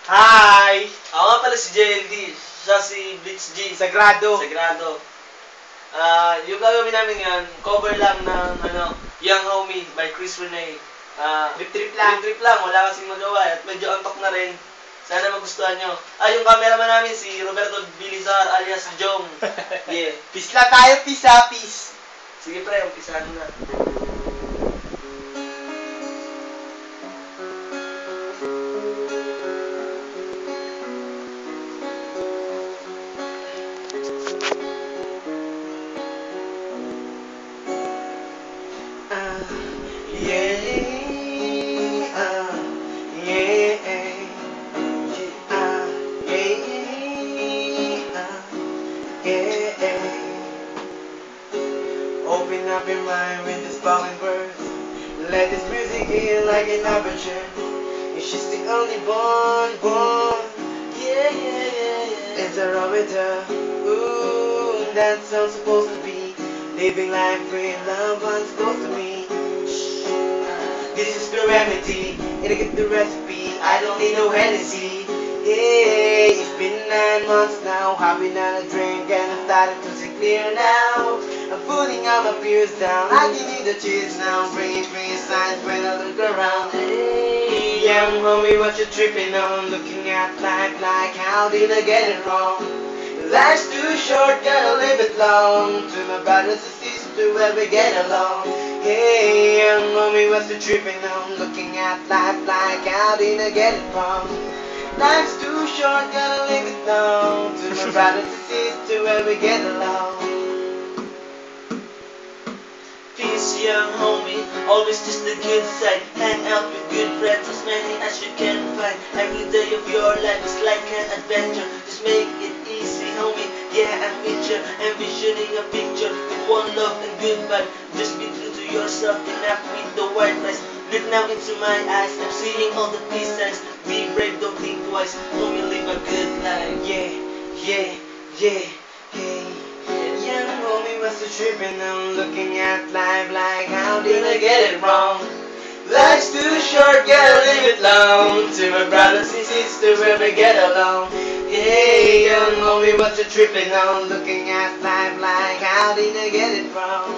Hi! Ako nga pala si JLD. Siya si Blitz G. Sagrado. Sagrado. Yung gagawin namin ngayon, cover lang ng Young Homie by Chris Renee. Trip-trip lang. Trip lang, wala kasing magawa at medyo antok na rin. Sana magustuhan nyo. Yung cameraman namin si Roberto Bilizar alias Jong. Yeah. Peace lang tayo, peace ha, peace. Sige pre, umpisahan mo na. Open up your mind with this spoken verse. Let this music in like an aperture. She's the only one. Yeah, yeah, yeah, yeah. It's a robber. Ooh, that's how I'm supposed to be. Living life with loved ones close to me. This is the remedy. It'll get the recipe. I don't need no Hennessy. Yeah, it's been 9 months now. I've been on a drink and I'm starting to see clear now. I'm putting all my fears down. I can need the cheese now. Bringing me signs when I look around. Hey, young homie, what you tripping on? Looking at life like how did I get it wrong? Life's too short, gotta live it long. To my brothers and sisters, where we get along. Hey, young homie, what you tripping on? Looking at life like how did I get it wrong? Life's too short, gotta live it long. To my brothers and sisters, where we get along. Peace, young homie, always just the good side. Hang out with good friends, as many as you can find. Every day of your life is like an adventure. Just make it easy, homie. Yeah, I'm with you, envisioning a picture with one love and good vibe. Just be true to yourself, enough with the white lies. Look now into my eyes, I'm seeing all the peace signs. Be brave, don't think twice, homie, live a good life. Yeah. Young homie, what's the tripping on? Looking at life like how did I get it wrong? Life's too short, gotta live it long. To my brothers and sisters, where we get along. Hey, young homie, what's you tripping on? Looking at life like how did I get it wrong?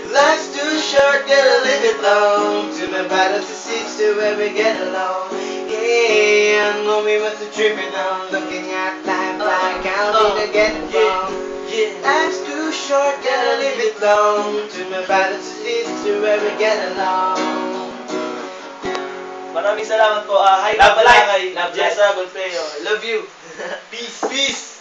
Life's too short, gotta live it long. To my brothers and sisters, where we get along. Hey, young homie, what's you tripping on? Looking at life like how did I get it wrong? Life's too short, gotta live it long. To my brothers and sisters, where we get along. Maraming salamat po. Hi Love pala life. kay Love Jessa Golfeo. I love you. Peace.